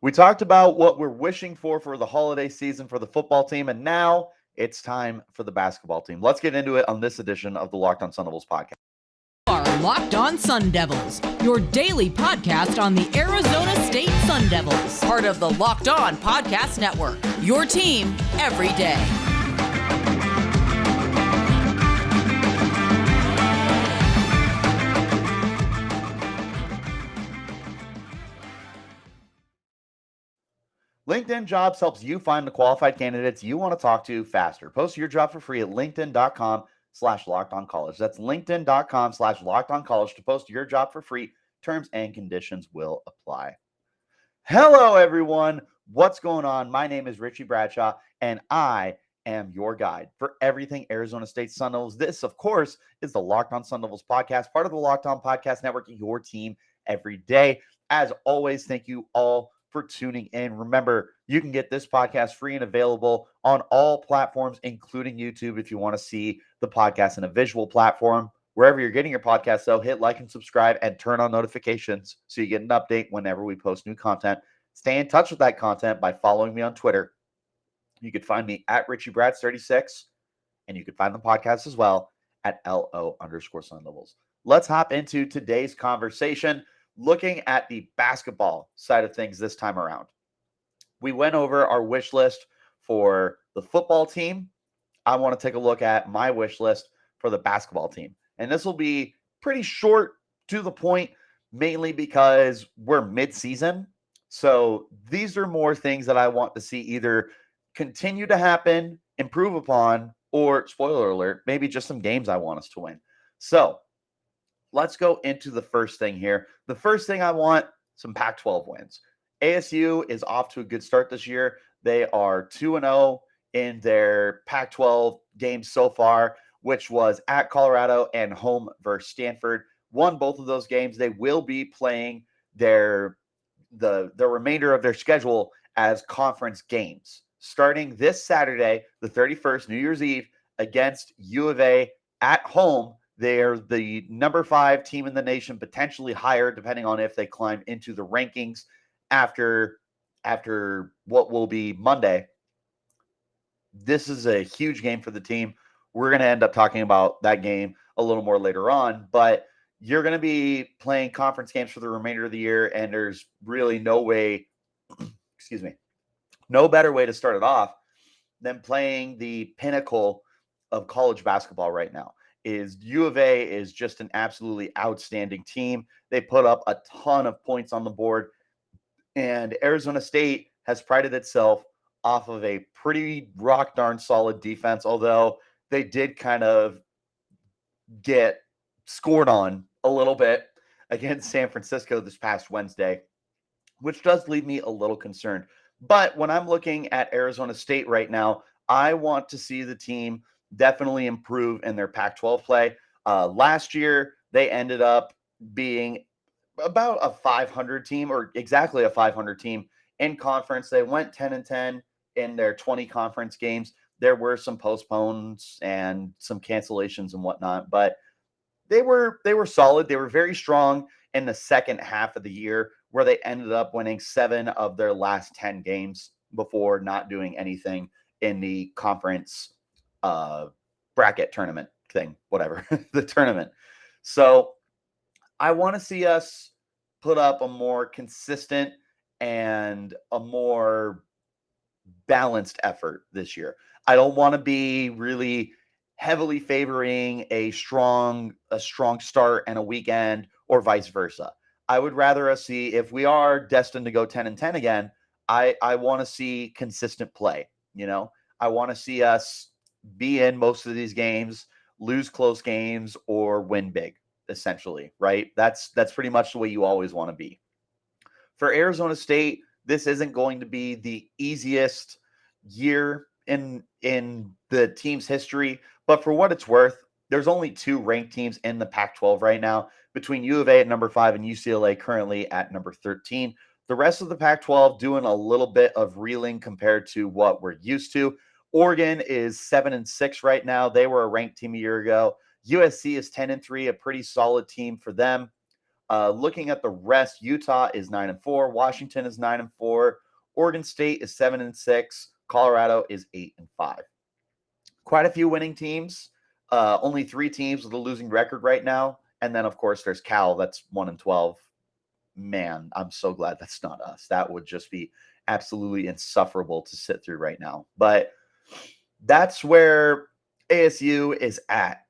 We talked about what we're wishing for the holiday season for the football team, and now it's time for the basketball team. Let's get into it on this edition of the Locked On Sun Devils podcast. Are Locked On Sun Devils, your daily podcast on the Arizona State Sun Devils, part of the Locked On Podcast Network, your team every day. LinkedIn Jobs helps you find the qualified candidates you want to talk to faster. Post your job for free at linkedin.com/lockedoncollege. That's linkedin.com/lockedoncollege to post your job for free. Terms and conditions will apply. Hello, everyone. What's going on? My name is Richie Bradshaw, and I am your guide for everything Arizona State Sun Devils. This, of course, is the Locked On Sun Devils podcast, part of the Locked On Podcast Network, your team every day. As always, thank you all for tuning in. Remember, you can get this podcast free and available on all platforms, including YouTube, if you want to see the podcast in a visual platform. Wherever you're getting your podcast, though, hit like and subscribe and turn on notifications so you get an update whenever we post new content. Stay in touch with that content by following me on Twitter. You can find me at RichieBrads36, and you can find the podcast as well at LO_Sun Devils. Let's hop into today's conversation, looking at the basketball side of things this time around. We went over our wish list for the football team. I want to take a look at my wish list for the basketball team. And this will be pretty short, to the point, mainly because we're mid-season. So these are more things that I want to see either continue to happen, improve upon, or, spoiler alert, maybe just some games I want us to win. So let's go into the first thing here. The first thing I want, some Pac-12 wins. ASU is off to a good start this year. They are 2-0 in their Pac-12 games so far, which was at Colorado and home versus Stanford. Won both of those games. They will be playing the remainder of their schedule as conference games, starting this Saturday, the 31st, New Year's Eve, against U of A at home. They're the number 5 team in the nation, potentially higher, depending on if they climb into the rankings after what will be Monday. This is a huge game for the team. We're going to end up talking about that game a little more later on, but you're going to be playing conference games for the remainder of the year, and there's really no way, no better way to start it off than playing the pinnacle of college basketball right now. U of A is just an absolutely outstanding team. They put up a ton of points on the board, and Arizona State has prided itself off of a pretty rock darn solid defense, although they did kind of get scored on a little bit against San Francisco this past Wednesday, which does leave me a little concerned. But when I'm looking at Arizona State right now, I want to see the team definitely improve in their Pac-12 play. Last year, they ended up being about a 500 team, or exactly a 500 team in conference. They went 10-10 in their 20 conference games. There were some postpones and some cancellations and whatnot, but they were solid. They were very strong in the second half of the year, where they ended up winning 7 of their last 10 games before not doing anything in the conference bracket tournament thing, whatever, the tournament. So I want to see us put up a more consistent and a more balanced effort this year. I don't want to be really heavily favoring a strong start and a weekend, or vice versa. I would rather us see, if we are destined to go 10-10 again, I want to see consistent play. I want to see us be in most of these games, lose close games, or win big, essentially, right? That's pretty much the way you always want to be. For Arizona State, this isn't going to be the easiest year in the team's history, but for what it's worth, there's only 2 ranked teams in the Pac-12 right now, between U of A at number 5 and UCLA currently at number 13. The rest of the Pac-12 doing a little bit of reeling compared to what we're used to. Oregon is 7-6 right now. They were a ranked team a year ago. USC is 10-3, a pretty solid team for them. Looking at the rest, Utah is 9-4, Washington is 9-4, Oregon State is 7-6, Colorado is 8-5. Quite a few winning teams. Only 3 teams with a losing record right now, and then of course there's Cal that's 1-12. Man, I'm so glad that's not us. That would just be absolutely insufferable to sit through right now. But that's where ASU is at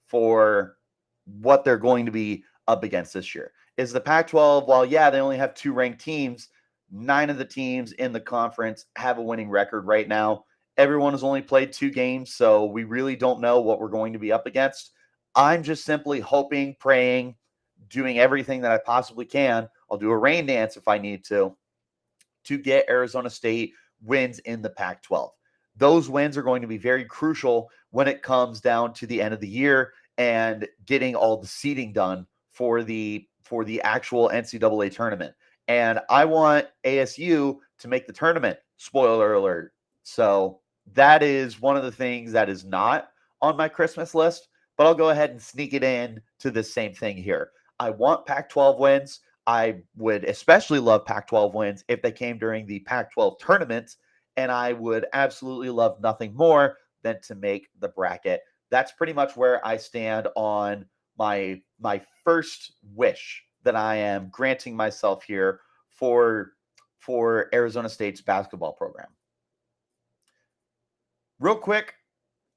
for what they're going to be up against this year. Is the Pac-12, while yeah, they only have 2 ranked teams, 9 of the teams in the conference have a winning record right now. Everyone has only played 2 games, so we really don't know what we're going to be up against. I'm just simply hoping, praying, doing everything that I possibly can. I'll do a rain dance if I need to get Arizona State wins in the Pac-12. Those wins are going to be very crucial when it comes down to the end of the year and getting all the seeding done for the actual NCAA tournament. And I want ASU to make the tournament. Spoiler alert. So that is one of the things that is not on my Christmas list, but I'll go ahead and sneak it in to the same thing here. I want Pac-12 wins. I would especially love Pac-12 wins if they came during the Pac-12 tournament, and I would absolutely love nothing more than to make the bracket. That's pretty much where I stand on my first wish that I am granting myself here for Arizona State's basketball program. Real quick,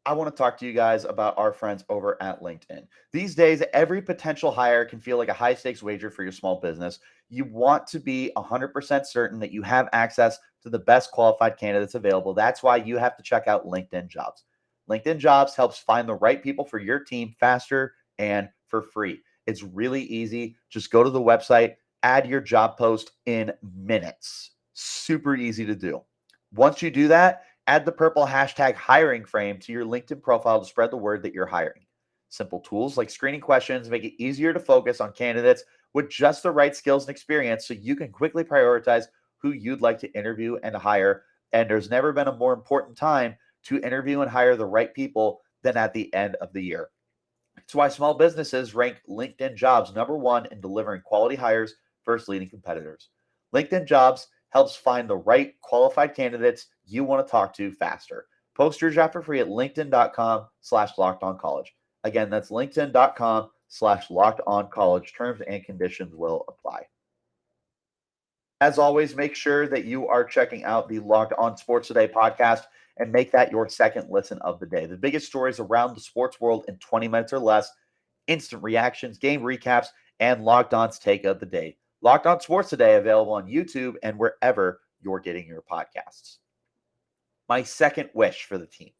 I want to talk to you guys about our friends over at LinkedIn. These days, every potential hire can feel like a high stakes wager for your small business. You want to be 100% certain that you have access to the best qualified candidates available. That's why you have to check out LinkedIn Jobs. LinkedIn Jobs helps find the right people for your team faster and for free. It's really easy. Just go to the website, add your job post in minutes. Super easy to do. Once you do that, add the purple hashtag hiring frame to your LinkedIn profile to spread the word that you're hiring. Simple tools like screening questions make it easier to focus on candidates with just the right skills and experience so you can quickly prioritize who you'd like to interview and hire. And there's never been a more important time to interview and hire the right people than at the end of the year. It's why small businesses rank LinkedIn Jobs #1 in delivering quality hires versus leading competitors. LinkedIn Jobs helps find the right qualified candidates you want to talk to faster. Post your job for free at linkedin.com/lockedoncollege. Again, that's linkedin.com/lockedoncollege. Terms and conditions will apply. As always, make sure that you are checking out the Locked On Sports Today podcast and make that your second listen of the day. The biggest stories around the sports world in 20 minutes or less, instant reactions, game recaps, and Locked On's take of the day. Locked On Sports Today, available on YouTube and wherever you're getting your podcasts. My second wish for the team,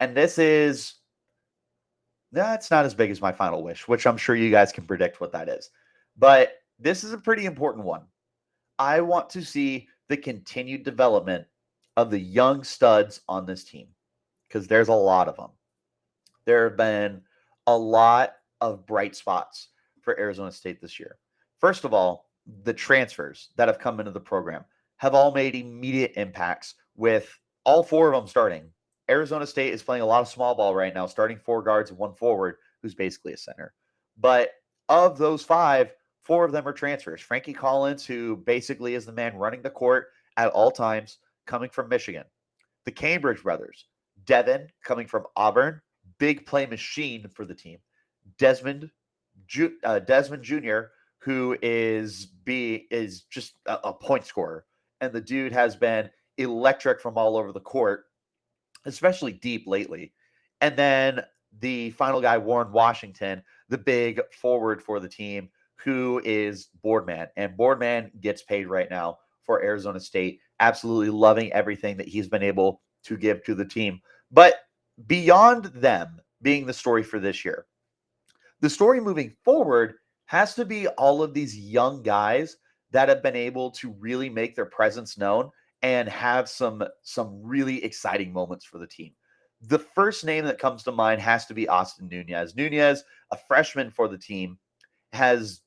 and this is, that's not as big as my final wish, which I'm sure you guys can predict what that is. But this is a pretty important one. I want to see the continued development of the young studs on this team because there's a lot of them. There have been a lot of bright spots for Arizona State this year. First of all, the transfers that have come into the program have all made immediate impacts with all 4 of them starting. Arizona State is playing a lot of small ball right now, starting 4 guards and 1 forward, who's basically a center. But of those 5, 4 of them are transfers. Frankie Collins, who basically is the man running the court at all times, coming from Michigan. The Cambridge brothers, Devin coming from Auburn, big play machine for the team. Desmond Jr., who is just a point scorer. And the dude has been electric from all over the court, especially deep lately. And then the final guy, Warren Washington, the big forward for the team, who is Boardman. And Boardman gets paid right now for Arizona State. Absolutely loving everything that he's been able to give to the team. But beyond them being the story for this year, the story moving forward has to be all of these young guys that have been able to really make their presence known and have some really exciting moments for the team. The first name that comes to mind has to be Austin Nunez. Nunez, a freshman for the team, has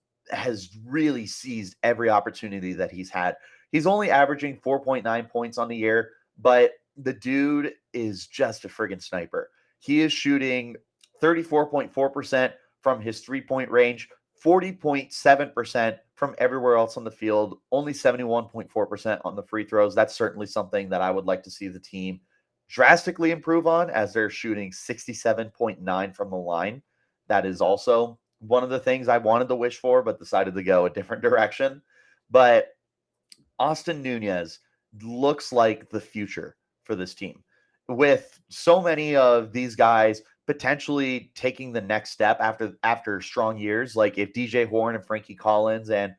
really seized every opportunity that he's had. He's only averaging 4.9 points on the year, but the dude is just a friggin' sniper. He is shooting 34.4% from his 3-point range, 40.7% from everywhere else on the field, only 71.4% on the free throws. That's certainly something that I would like to see the team drastically improve on, as they're shooting 67.9 from the line. That is also one of the things I wanted to wish for, but decided to go a different direction. But Austin Nunez looks like the future for this team. With so many of these guys potentially taking the next step after strong years, like if DJ Horn and Frankie Collins and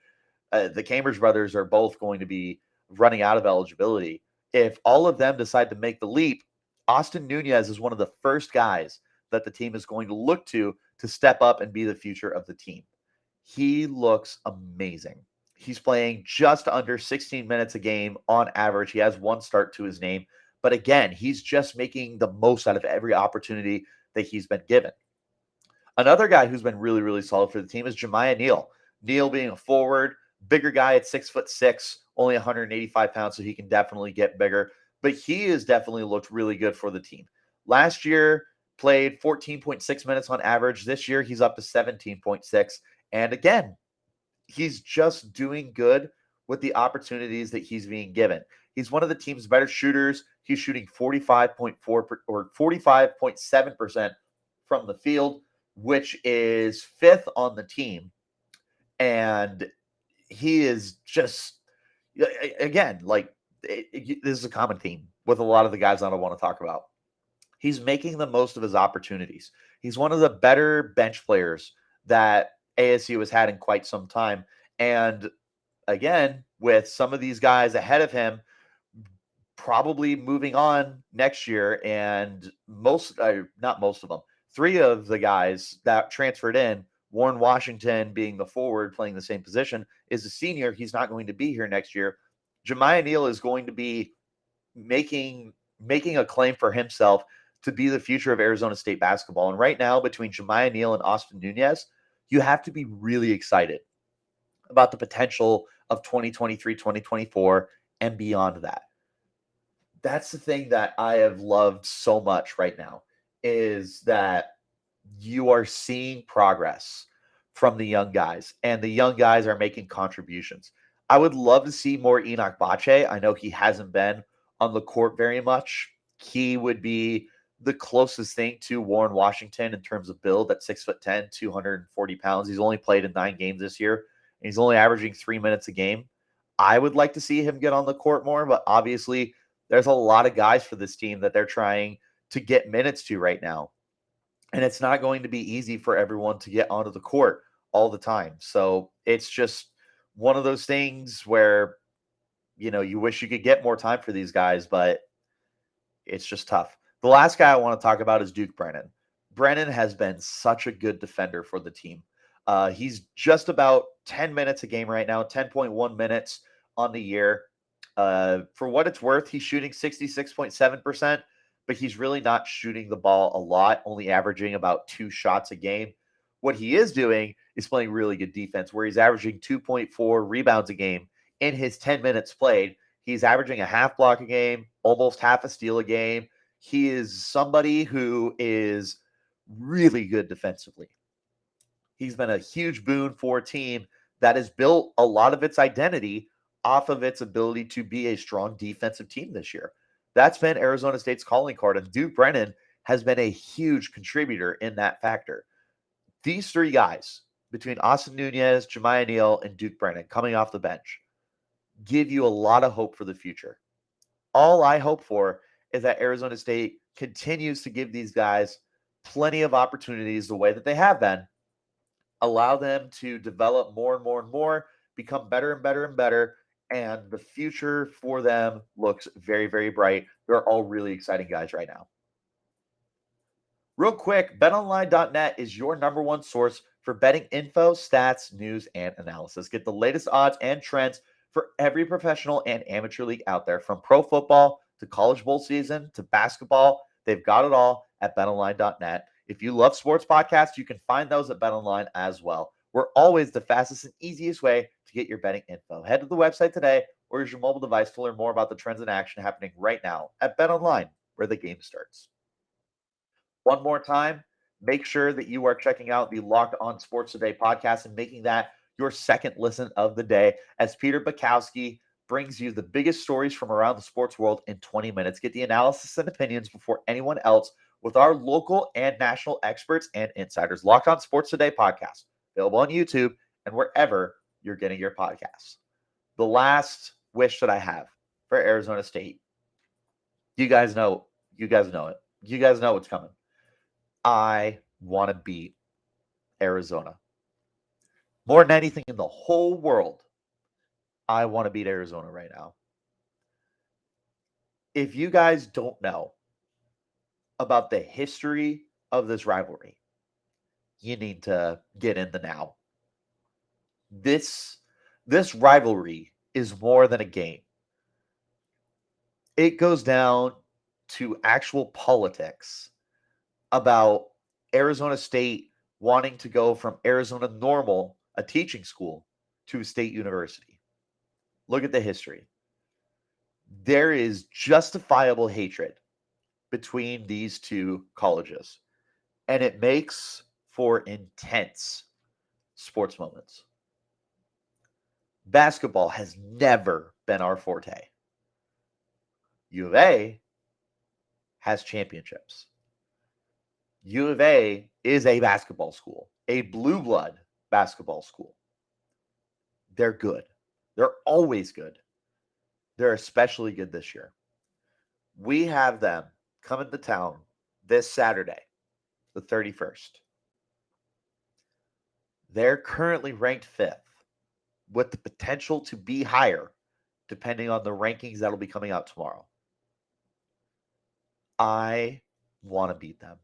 the Cambridge brothers are both going to be running out of eligibility. If all of them decide to make the leap, Austin Nunez is one of the first guys that the team is going to look to step up and be the future of the team. He looks amazing. He's playing just under 16 minutes a game on average. He has one start to his name. But again, he's just making the most out of every opportunity that he's been given. Another guy who's been really, really solid for the team is Jamiya Neal. Neal being a forward, bigger guy at 6'6", only 185 pounds, so he can definitely get bigger. But he has definitely looked really good for the team. Last year, played 14.6 minutes on average. This year, he's up to 17.6. And again, he's just doing good with the opportunities that he's being given. He's one of the team's better shooters. He's shooting 45.4 or 45.7% from the field, which is fifth on the team. And he is just, again, like this is a common theme with a lot of the guys I don't want to talk about. He's making the most of his opportunities. He's one of the better bench players that ASU has had in quite some time. And again, with some of these guys ahead of him probably moving on next year, and not most of them, three of the guys that transferred in, Warren Washington being the forward playing the same position, is a senior. He's not going to be here next year. Jamiya Neal is going to be making a claim for himself to be the future of Arizona State basketball. And right now, between Jamiya Neal and Austin Nunez, you have to be really excited about the potential of 2023, 2024, and beyond that. That's the thing that I have loved so much right now, is that you are seeing progress from the young guys, and the young guys are making contributions. I would love to see more Enoch Bache. I know he hasn't been on the court very much. He would be the closest thing to Warren Washington in terms of build at 6'10", 240 pounds. He's only played in 9 games this year, and he's only averaging 3 minutes a game. I would like to see him get on the court more, but obviously there's a lot of guys for this team that they're trying to get minutes to right now. And it's not going to be easy for everyone to get onto the court all the time. So it's just one of those things where, you wish you could get more time for these guys, but it's just tough. The last guy I want to talk about is Duke Brennan. Brennan has been such a good defender for the team. He's just about 10 minutes a game right now, 10.1 minutes on the year. For what it's worth, he's shooting 66.7%, but he's really not shooting the ball a lot, only averaging about 2 shots a game. What he is doing is playing really good defense, where he's averaging 2.4 rebounds a game in his 10 minutes played. He's averaging a half block a game, almost half a steal a game. He is somebody who is really good defensively. He's been a huge boon for a team that has built a lot of its identity off of its ability to be a strong defensive team this year. That's been Arizona State's calling card, and Duke Brennan has been a huge contributor in that factor. These 3 guys, between Austin Nunez, Jamiya Neal, and Duke Brennan coming off the bench, give you a lot of hope for the future. All I hope for is that Arizona State continues to give these guys plenty of opportunities the way that they have been, allow them to develop more and more and more, become better and better and better, and the future for them looks very, very bright. They're all really exciting guys right now. Real quick, betonline.net is your number one source for betting info, stats, news, and analysis. Get the latest odds and trends for every professional and amateur league out there, from pro football to college bowl season to basketball. They've got it all at betonline.net. If you love sports podcasts, you can find those at BetOnline as well. We're always the fastest and easiest way to get your betting info. Head to the website today or use your mobile device to learn more about the trends in action happening right now at BetOnline, where the game starts. One more time, make sure that you are checking out the Locked On Sports Today podcast and making that your second listen of the day as Peter Bukowski brings you the biggest stories from around the sports world in 20 minutes. Get the analysis and opinions before anyone else with our local and national experts and insiders. Locked On Sports Today podcast, available on YouTube and wherever you're getting your podcasts. The last wish that I have for Arizona State, you guys know it. You guys know what's coming. I want to beat Arizona. More than anything in the whole world, I want to beat Arizona right now. If you guys don't know about the history of this rivalry, you need to get in the now. This rivalry is more than a game. It goes down to actual politics about Arizona State wanting to go from Arizona Normal, a teaching school, to a state university. Look at the history. There is justifiable hatred between these two colleges, and it makes for intense sports moments. Basketball has never been our forte. U of A has championships. U of A is a basketball school, a blue blood basketball school. They're good. They're always good. They're especially good this year. We have them coming to town this Saturday, the 31st. They're currently ranked 5th with the potential to be higher depending on the rankings that'll be coming out tomorrow. I want to beat them.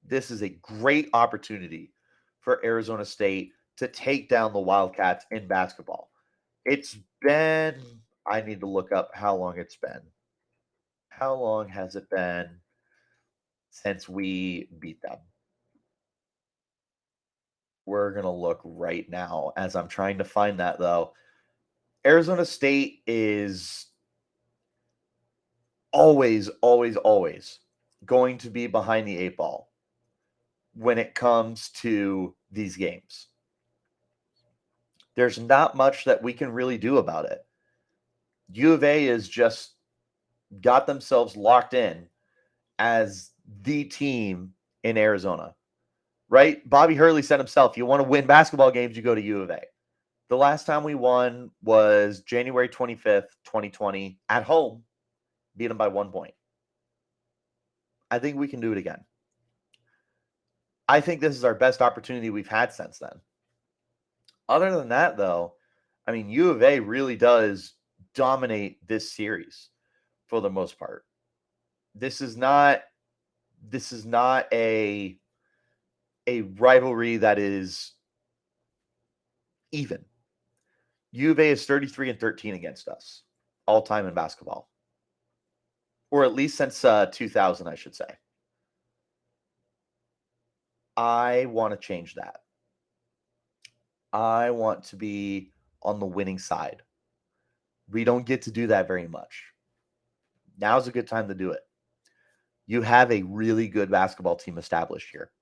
This is a great opportunity for Arizona State to take down the Wildcats in basketball. It's been, I need to look up how long it's been. How long has it been since we beat them? We're going to look right now as I'm trying to find that, though. Arizona State is always going to be behind the 8 ball when it comes to these games. There's not much that we can really do about it. U of A has just got themselves locked in as the team in Arizona, right? Bobby Hurley said himself, you want to win basketball games, you go to U of A. The last time we won was January 25th, 2020 at home, beat them by 1 point. I think we can do it again. I think this is our best opportunity we've had since then. Other than that, though, I mean, U of A really does dominate this series for the most part. This is not a rivalry that is even. U of A is 33-13 against us all time in basketball, or at least since 2000, I should say. I want to change that. I want to be on the winning side. We don't get to do that very much. Now's a good time to do it. You have a really good basketball team established here.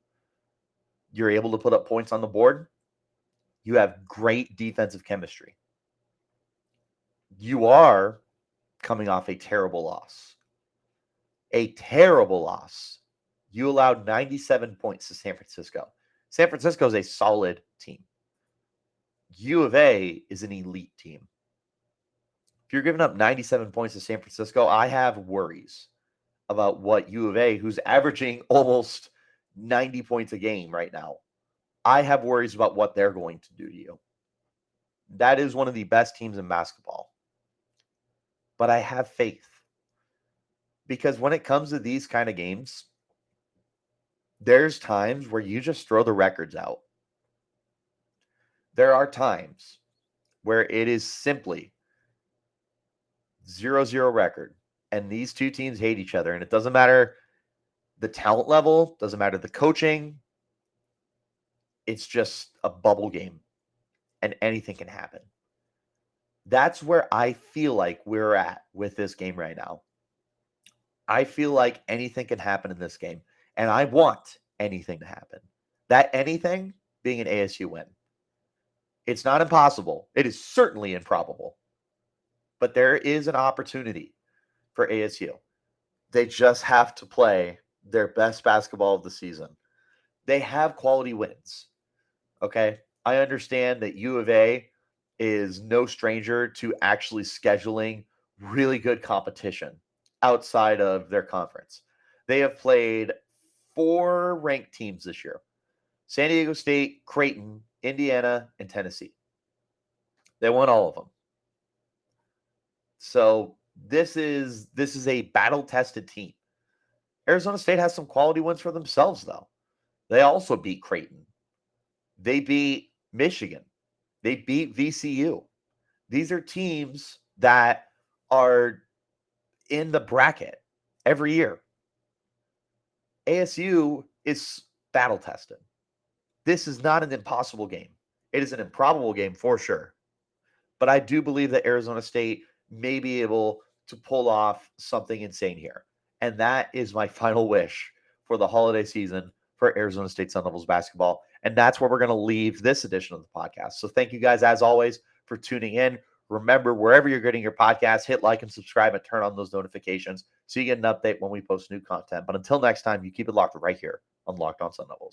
You're able to put up points on the board. You have great defensive chemistry. You are coming off a terrible loss. A terrible loss. You allowed 97 points to San Francisco. San Francisco is a solid team. U of A is an elite team. If you're giving up 97 points to San Francisco, I have worries about what U of A, who's averaging almost 90 points a game right now, I have worries about what they're going to do to you. That is one of the best teams in basketball. But I have faith. Because when it comes to these kind of games, there's times where you just throw the records out. There are times where it is simply 0-0 record, and these two teams hate each other, and it doesn't matter the talent level, doesn't matter the coaching. It's just a bubble game, and anything can happen. That's where I feel like we're at with this game right now. I feel like anything can happen in this game, and I want anything to happen. That anything being an ASU win. It's not impossible. It is certainly improbable. But there is an opportunity for ASU. They just have to play their best basketball of the season. They have quality wins. Okay? I understand that U of A is no stranger to actually scheduling really good competition outside of their conference. They have played 4 ranked teams this year: San Diego State, Creighton, Indiana, and Tennessee. They won all of them. So this is a battle-tested team. Arizona State has some quality wins for themselves, though. They also beat Creighton. They beat Michigan. They beat VCU. These are teams that are in the bracket every year. ASU is battle-tested. This is not an impossible game. It is an improbable game for sure. But I do believe that Arizona State may be able to pull off something insane here. And that is my final wish for the holiday season for Arizona State Sun Devils basketball. And that's where we're going to leave this edition of the podcast. So thank you guys, as always, for tuning in. Remember, wherever you're getting your podcast, hit like and subscribe and turn on those notifications so you get an update when we post new content. But until next time, you keep it locked right here on Locked On Sun Devils.